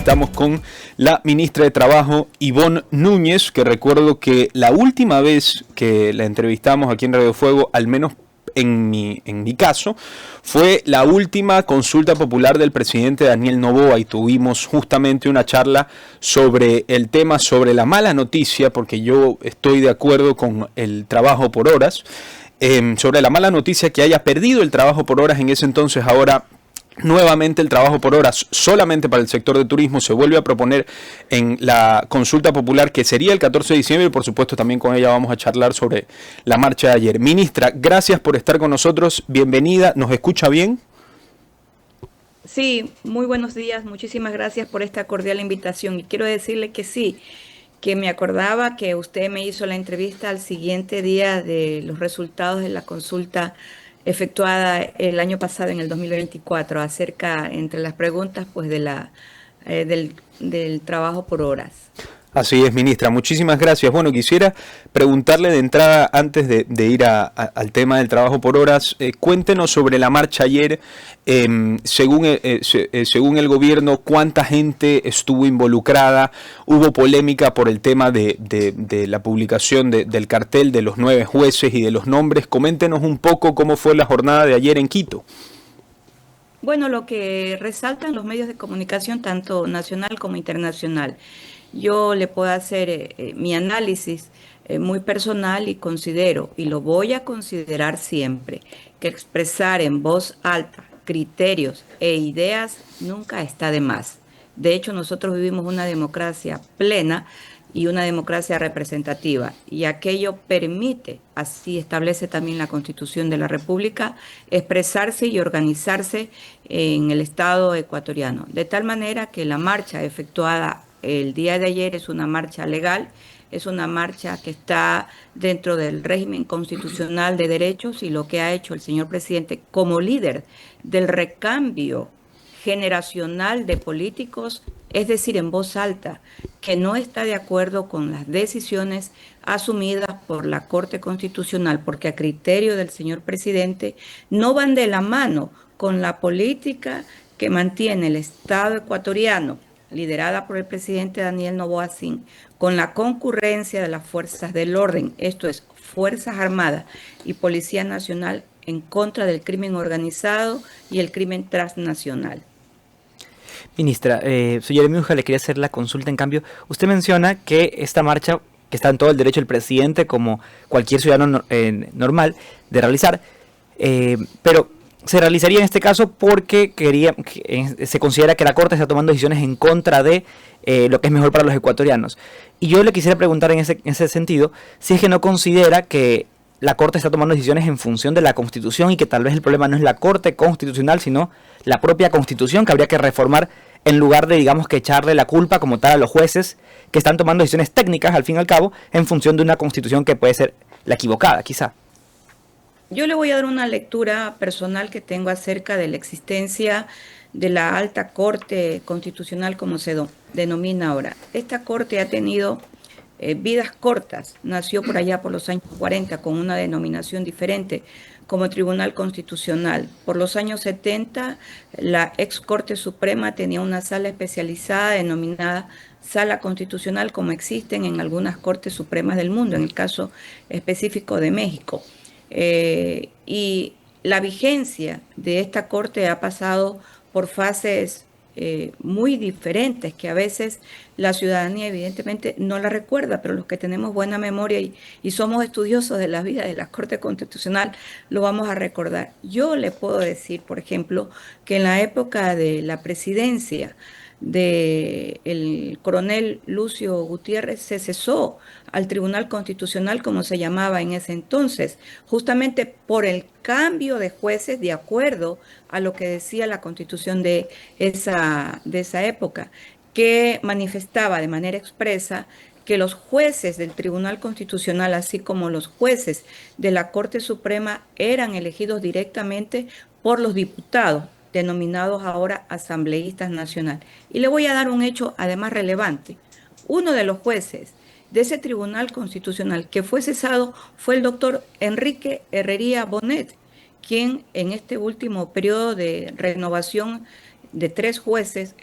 Estamos con la ministra de Trabajo, Ivonne Núñez, que recuerdo que la última vez que la entrevistamos aquí en Radio Fuego, al menos en mi caso, fue la última consulta popular del presidente Daniel Noboa y tuvimos justamente una charla sobre el tema, sobre la mala noticia, porque yo estoy de acuerdo con el trabajo por horas, sobre la mala noticia que haya perdido el trabajo por horas en ese entonces. Ahora nuevamente el trabajo por horas solamente para el sector de turismo se vuelve a proponer en la consulta popular, que sería el 14 de diciembre, y por supuesto también con ella vamos a charlar sobre la marcha de ayer. Ministra, gracias por estar con nosotros, bienvenida. ¿Nos escucha bien? Sí, muy buenos días, muchísimas gracias por esta cordial invitación y quiero decirle que sí, que me acordaba que usted me hizo la entrevista al siguiente día de los resultados de la consulta efectuada el año pasado, en el 2024, acerca, entre las preguntas, pues del trabajo por horas. Así es, ministra. Muchísimas gracias. Bueno, quisiera preguntarle de entrada, antes de ir al tema del trabajo por horas, cuéntenos sobre la marcha ayer. Según el gobierno, ¿cuánta gente estuvo involucrada? ¿Hubo polémica por el tema de la publicación del cartel de los 9 jueces y de los nombres? Coméntenos un poco cómo fue la jornada de ayer en Quito. Bueno, lo que resaltan los medios de comunicación, tanto nacional como internacional. Yo le puedo hacer mi análisis muy personal y considero, y lo voy a considerar siempre, que expresar en voz alta criterios e ideas nunca está de más. De hecho, nosotros vivimos una democracia plena y una democracia representativa, y aquello permite, así establece también la Constitución de la República, expresarse y organizarse en el Estado ecuatoriano. De tal manera que la marcha efectuada el día de ayer es una marcha legal, es una marcha que está dentro del régimen constitucional de derechos, y lo que ha hecho el señor presidente como líder del recambio generacional de políticos, es decir, en voz alta, que no está de acuerdo con las decisiones asumidas por la Corte Constitucional, porque a criterio del señor presidente no van de la mano con la política que mantiene el Estado ecuatoriano, liderada por el presidente Daniel Noboa Sin, con la concurrencia de las fuerzas del orden, esto es, Fuerzas Armadas y Policía Nacional, en contra del crimen organizado y el crimen transnacional. Ministra, soy Jeremy Uja, le quería hacer la consulta. En cambio, usted menciona que esta marcha, que está en todo el derecho del presidente, como cualquier ciudadano normal, de realizar, pero se realizaría en este caso porque se considera que la Corte está tomando decisiones en contra de lo que es mejor para los ecuatorianos. Y yo le quisiera preguntar en ese sentido, si es que no considera que la Corte está tomando decisiones en función de la Constitución y que tal vez el problema no es la Corte Constitucional, sino la propia Constitución, que habría que reformar en lugar de, digamos, que echarle la culpa como tal a los jueces que están tomando decisiones técnicas, al fin y al cabo, en función de una Constitución que puede ser la equivocada, quizá. Yo le voy a dar una lectura personal que tengo acerca de la existencia de la Alta Corte Constitucional, como se denomina ahora. Esta Corte ha tenido vidas cortas, nació por allá por los años 40 con una denominación diferente como Tribunal Constitucional. Por los años 70, la ex Corte Suprema tenía una sala especializada denominada Sala Constitucional, como existen en algunas Cortes Supremas del mundo, en el caso específico de México. Y la vigencia de esta Corte ha pasado por fases muy diferentes, que a veces la ciudadanía evidentemente no la recuerda, pero los que tenemos buena memoria y somos estudiosos de la vida de la Corte Constitucional lo vamos a recordar. Yo le puedo decir, por ejemplo, que en la época de la presidencia del coronel Lucio Gutiérrez se cesó al Tribunal Constitucional, como se llamaba en ese entonces, justamente por el cambio de jueces de acuerdo a lo que decía la Constitución de esa época, que manifestaba de manera expresa que los jueces del Tribunal Constitucional, así como los jueces de la Corte Suprema, eran elegidos directamente por los diputados, denominados ahora asambleístas nacionales. Y le voy a dar un hecho además relevante. Uno de los jueces de ese Tribunal Constitucional que fue cesado fue el doctor Enrique Herrería Bonet, quien en este último periodo de renovación de 3 jueces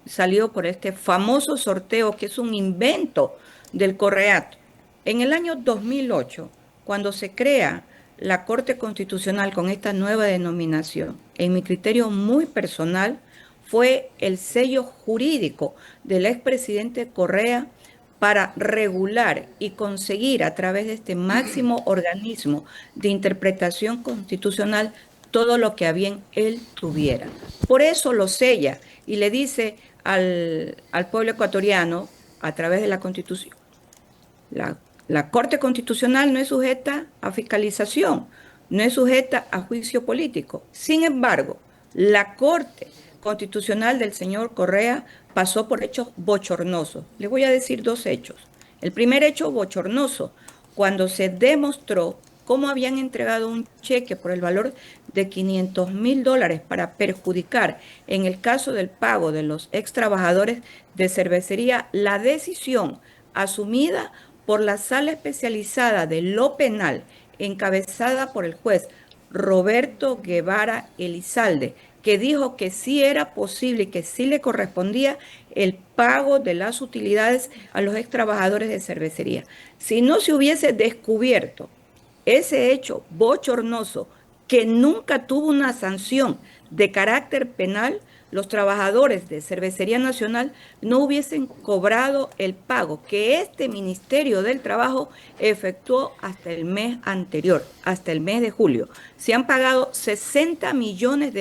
salió por este famoso sorteo que es un invento del Correato. En el año 2008, cuando se crea la Corte Constitucional con esta nueva denominación, en mi criterio muy personal, fue el sello jurídico del expresidente Correa para regular y conseguir a través de este máximo organismo de interpretación constitucional todo lo que a bien él tuviera. Por eso lo sella y le dice al pueblo ecuatoriano a través de la Constitución, la Corte Constitucional no es sujeta a fiscalización, no es sujeta a juicio político. Sin embargo, la Corte Constitucional del señor Correa pasó por hechos bochornosos. Les voy a decir 2 hechos. El primer hecho bochornoso, cuando se demostró cómo habían entregado un cheque por el valor de $500,000 para perjudicar, en el caso del pago de los ex trabajadores de cervecería, la decisión asumida por la Sala Especializada de lo Penal, encabezada por el juez Roberto Guevara Elizalde, que dijo que sí era posible y que sí le correspondía el pago de las utilidades a los ex trabajadores de cervecería. Si no se hubiese descubierto ese hecho bochornoso que nunca tuvo una sanción de carácter penal, los trabajadores de Cervecería Nacional no hubiesen cobrado el pago que este Ministerio del Trabajo efectuó hasta el mes anterior, hasta el mes de julio. Se han pagado $60 millones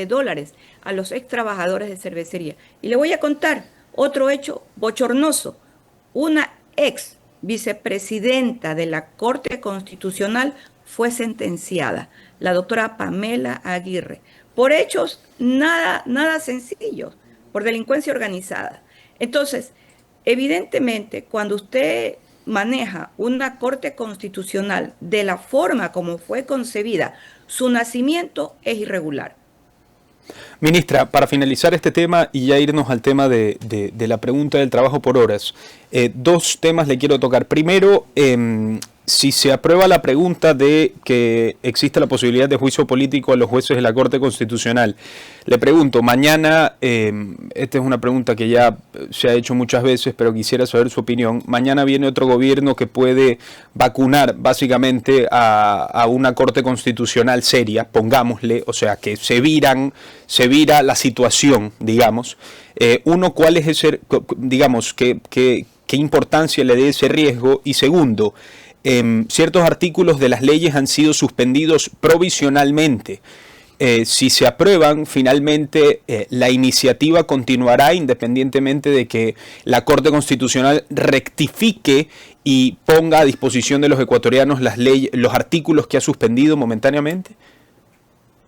a los ex trabajadores de cervecería. Y le voy a contar otro hecho bochornoso. Una ex vicepresidenta de la Corte Constitucional fue sentenciada, la doctora Pamela Aguirre, por hechos nada sencillos, por delincuencia organizada. Entonces, evidentemente, cuando usted maneja una Corte Constitucional de la forma como fue concebida, su nacimiento es irregular. Ministra, para finalizar este tema y ya irnos al tema de la pregunta del trabajo por horas, 2 temas le quiero tocar. Primero, si se aprueba la pregunta de que existe la posibilidad de juicio político a los jueces de la Corte Constitucional, le pregunto, mañana, esta es una pregunta que ya se ha hecho muchas veces, pero quisiera saber su opinión, mañana viene otro gobierno que puede vacunar básicamente a una Corte Constitucional seria, pongámosle, o sea, que se vira la situación, digamos. Uno, ¿cuál es ese, digamos, qué importancia le dé ese riesgo? Y segundo, ciertos artículos de las leyes han sido suspendidos provisionalmente. Si se aprueban, finalmente la iniciativa continuará independientemente de que la Corte Constitucional rectifique y ponga a disposición de los ecuatorianos las leyes, los artículos que ha suspendido momentáneamente.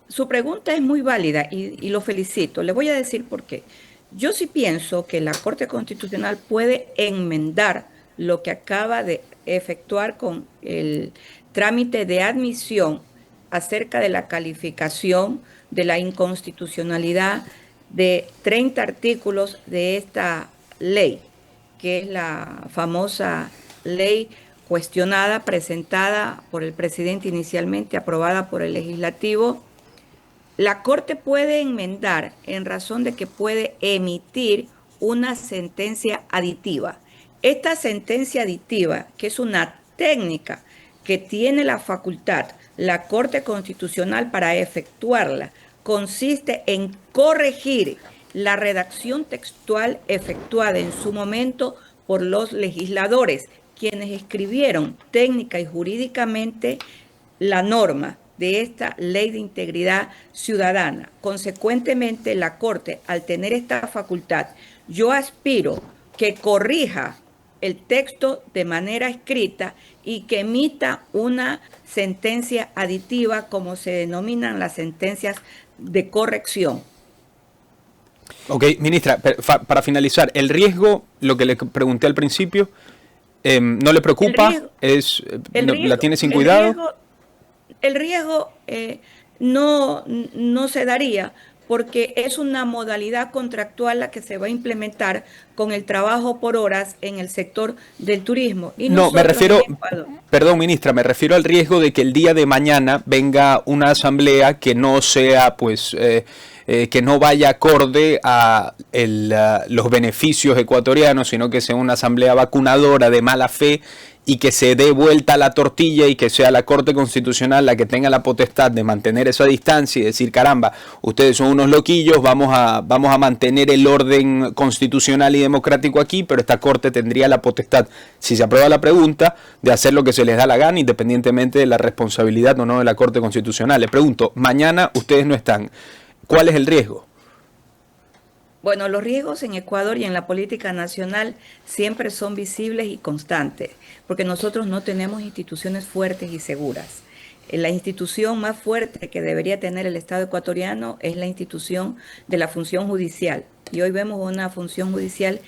Su pregunta es muy válida y lo felicito. Le voy a decir por qué. Yo sí pienso que la Corte Constitucional puede enmendar lo que acaba de efectuar con el trámite de admisión acerca de la calificación de la inconstitucionalidad de 30 artículos de esta ley, que es la famosa ley cuestionada, presentada por el presidente inicialmente, aprobada por el legislativo. La Corte puede enmendar en razón de que puede emitir una sentencia aditiva. Esta sentencia aditiva, que es una técnica que tiene la facultad la Corte Constitucional para efectuarla, consiste en corregir la redacción textual efectuada en su momento por los legisladores, quienes escribieron técnica y jurídicamente la norma de esta ley de integridad ciudadana. Consecuentemente, la Corte, al tener esta facultad, yo aspiro que corrija el texto de manera escrita y que emita una sentencia aditiva, como se denominan las sentencias de corrección. Ok, ministra, para finalizar, el riesgo, lo que le pregunté al principio, ¿no le preocupa? ¿La tiene sin cuidado? El riesgo no se daría porque es una modalidad contractual la que se va a implementar con el trabajo por horas en el sector del turismo. Y No, me nosotros refiero, en Ecuador, perdón, ministra, me refiero al riesgo de que el día de mañana venga una asamblea que no sea, pues, que no vaya acorde a los beneficios ecuatorianos, sino que sea una asamblea vacunadora de mala fe y que se dé vuelta la tortilla y que sea la Corte Constitucional la que tenga la potestad de mantener esa distancia y decir, caramba, ustedes son unos loquillos, vamos a mantener el orden constitucional y democrático aquí, pero esta Corte tendría la potestad, si se aprueba la pregunta, de hacer lo que se les da la gana, independientemente de la responsabilidad o no de la Corte Constitucional. Le pregunto, mañana ustedes no están, ¿cuál es el riesgo? bueno, los riesgos en Ecuador y en la política nacional siempre son visibles y constantes, porque nosotros no tenemos instituciones fuertes y seguras. La institución más fuerte que debería tener el Estado ecuatoriano es la institución de la función judicial. Y hoy vemos una función judicial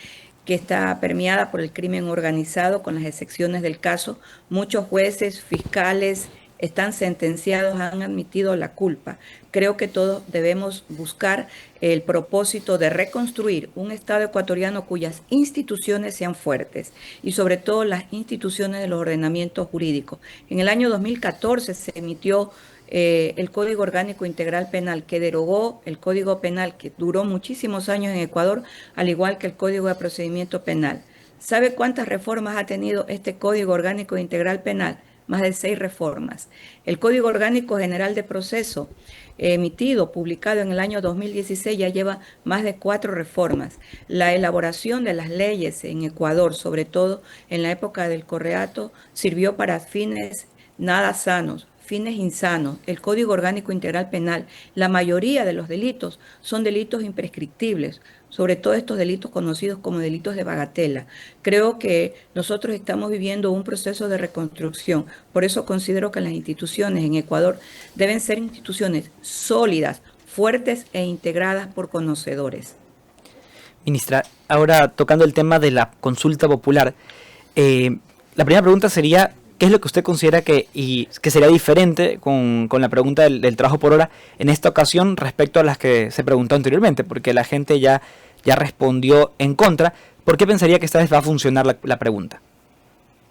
que está permeada por el crimen organizado, con las excepciones del caso. Muchos jueces, fiscales, están sentenciados, han admitido la culpa. Creo que todos debemos buscar el propósito de reconstruir un Estado ecuatoriano cuyas instituciones sean fuertes y sobre todo las instituciones de los ordenamientos jurídicos. En el año 2014 se emitió el Código Orgánico Integral Penal, que derogó el Código Penal, que duró muchísimos años en Ecuador, al igual que el Código de Procedimiento Penal. ¿Sabe cuántas reformas ha tenido este Código Orgánico Integral Penal? Más de 6 reformas. El Código Orgánico General de Proceso, emitido, publicado en el año 2016, ya lleva más de 4 reformas. La elaboración de las leyes en Ecuador, sobre todo en la época del Correato, sirvió para fines nada sanos, fines insanos. El Código Orgánico Integral Penal, la mayoría de los delitos son delitos imprescriptibles, sobre todo estos delitos conocidos como delitos de bagatela. Creo que nosotros estamos viviendo un proceso de reconstrucción. Por eso considero que las instituciones en Ecuador deben ser instituciones sólidas, fuertes e integradas por conocedores. Ministra, ahora tocando el tema de la consulta popular, la primera pregunta sería, ¿qué es lo que usted considera que sería diferente con la pregunta del trabajo por hora en esta ocasión respecto a las que se preguntó anteriormente? Porque la gente ya respondió en contra. ¿Por qué pensaría que esta vez va a funcionar la pregunta?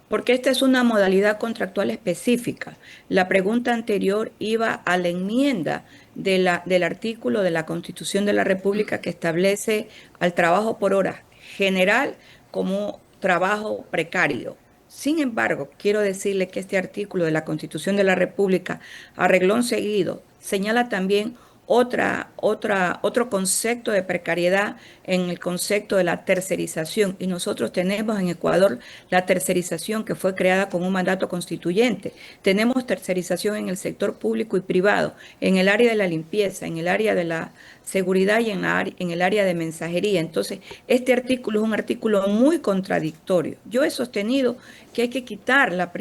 Porque esta es una modalidad contractual específica. La pregunta anterior iba a la enmienda del artículo de la Constitución de la República que establece al trabajo por hora general como trabajo precario. Sin embargo, quiero decirle que este artículo de la Constitución de la República, a reglón seguido, señala también otro concepto de precariedad en el concepto de la tercerización. Y nosotros tenemos en Ecuador la tercerización que fue creada con un mandato constituyente. Tenemos tercerización en el sector público y privado, en el área de la limpieza, en el área de la seguridad y en el área de mensajería. Entonces, este artículo es un artículo muy contradictorio. Yo he sostenido que hay que quitar la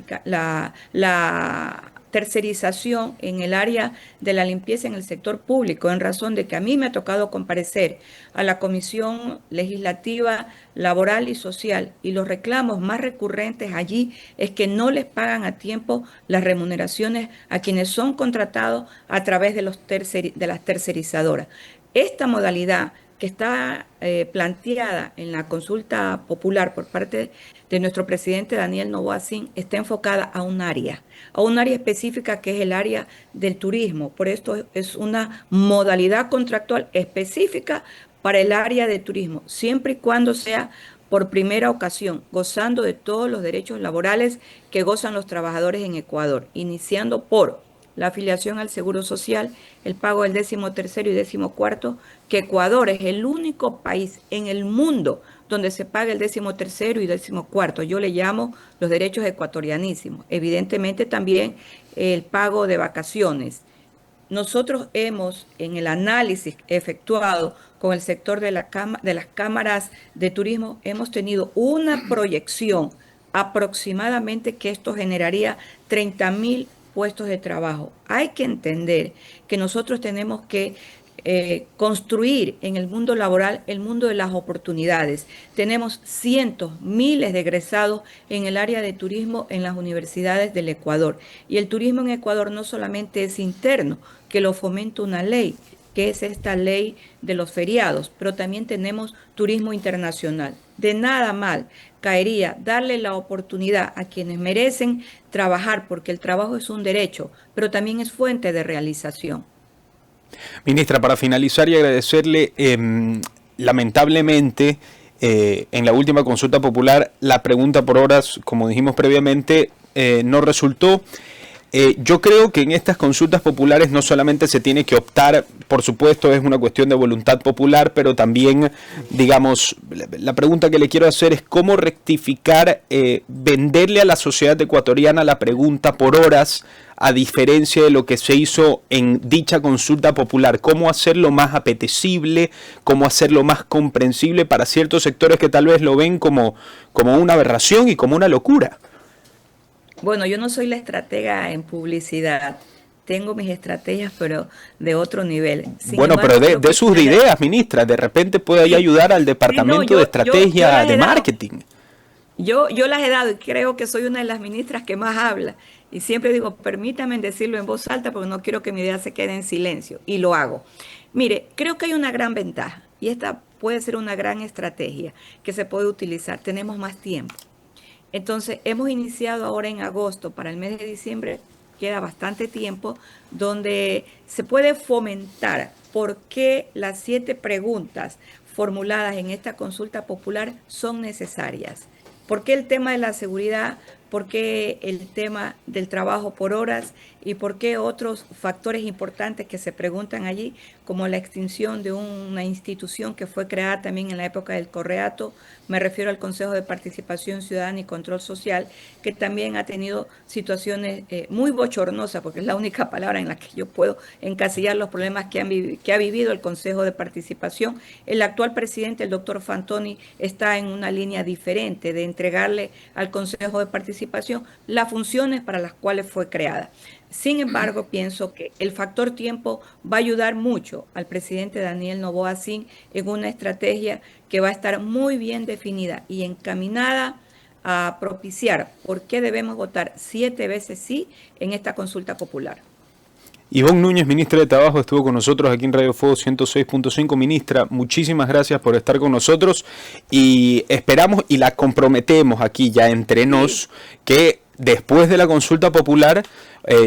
tercerización en el área de la limpieza en el sector público, en razón de que a mí me ha tocado comparecer a la Comisión Legislativa, Laboral y Social, y los reclamos más recurrentes allí es que no les pagan a tiempo las remuneraciones a quienes son contratados a través de las tercerizadoras. Esta modalidad que está planteada en la consulta popular por parte de nuestro presidente Daniel Noboa Sin está enfocada a un área específica que es el área del turismo. Por esto es una modalidad contractual específica para el área de turismo, siempre y cuando sea por primera ocasión, gozando de todos los derechos laborales que gozan los trabajadores en Ecuador, iniciando por la afiliación al Seguro Social, el pago del 13º y 14º, que Ecuador es el único país en el mundo donde se paga el 13º y 14º. Yo le llamo los derechos ecuatorianísimos. Evidentemente también el pago de vacaciones. Nosotros hemos, en el análisis efectuado con el sector de las cámaras de turismo, hemos tenido una proyección aproximadamente que esto generaría 30.000 puestos de trabajo. Hay que entender que nosotros tenemos que construir en el mundo laboral el mundo de las oportunidades. Tenemos cientos, miles de egresados en el área de turismo en las universidades del Ecuador. Y el turismo en Ecuador no solamente es interno, que lo fomenta una ley que es esta ley de los feriados, pero también tenemos turismo internacional. De nada mal caería darle la oportunidad a quienes merecen trabajar, porque el trabajo es un derecho, pero también es fuente de realización. Ministra, para finalizar y agradecerle, lamentablemente, en la última consulta popular, la pregunta por horas, como dijimos previamente, no resultó. Yo creo que en estas consultas populares no solamente se tiene que optar, por supuesto es una cuestión de voluntad popular, pero también, digamos, la pregunta que le quiero hacer es cómo rectificar, venderle a la sociedad ecuatoriana la pregunta por horas, a diferencia de lo que se hizo en dicha consulta popular, cómo hacerlo más apetecible, cómo hacerlo más comprensible para ciertos sectores que tal vez lo ven como una aberración y como una locura. Bueno, yo no soy la estratega en publicidad. Tengo mis estrategias, pero de otro nivel. Bueno, pero de sus ideas, ministra, de repente puede ahí ayudar al departamento de estrategia de marketing. Yo las he dado y creo que soy una de las ministras que más habla. Y siempre digo, permítame decirlo en voz alta porque no quiero que mi idea se quede en silencio. Y lo hago. Mire, creo que hay una gran ventaja y esta puede ser una gran estrategia que se puede utilizar. Tenemos más tiempo. Entonces, hemos iniciado ahora en agosto, para el mes de diciembre queda bastante tiempo, donde se puede fomentar por qué las 7 preguntas formuladas en esta consulta popular son necesarias. ¿Por qué el tema de la seguridad? ¿Por qué el tema del trabajo por horas? ¿Y por qué otros factores importantes que se preguntan allí, como la extinción de una institución que fue creada también en la época del Correato? Me refiero al Consejo de Participación Ciudadana y Control Social, que también ha tenido situaciones muy bochornosas, porque es la única palabra en la que yo puedo encasillar los problemas que ha vivido el Consejo de Participación. El actual presidente, el doctor Fantoni, está en una línea diferente de entregarle al Consejo de Participación las funciones para las cuales fue creada. Sin embargo, pienso que el factor tiempo va a ayudar mucho al presidente Daniel Noboa Sin en una estrategia que va a estar muy bien definida y encaminada a propiciar por qué debemos votar 7 veces sí en esta consulta popular. Ivonne Núñez, ministra de Trabajo, estuvo con nosotros aquí en Radio Fuego 106.5. Ministra, muchísimas gracias por estar con nosotros y esperamos y la comprometemos aquí ya entre nos que después de la consulta popular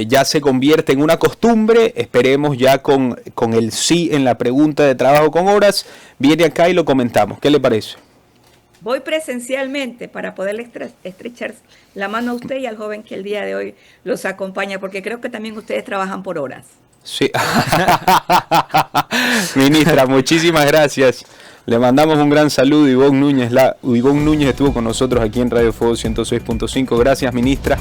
ya se convierte en una costumbre. Esperemos ya con el sí en la pregunta de trabajo con horas, viene acá y lo comentamos. ¿Qué le parece? Voy presencialmente para poderle estrechar la mano a usted y al joven que el día de hoy los acompaña, porque creo que también ustedes trabajan por horas. Sí. Ministra, muchísimas gracias. Le mandamos un gran saludo. Ivonne Núñez estuvo con nosotros aquí en Radio Fuego 106.5. Gracias, ministra.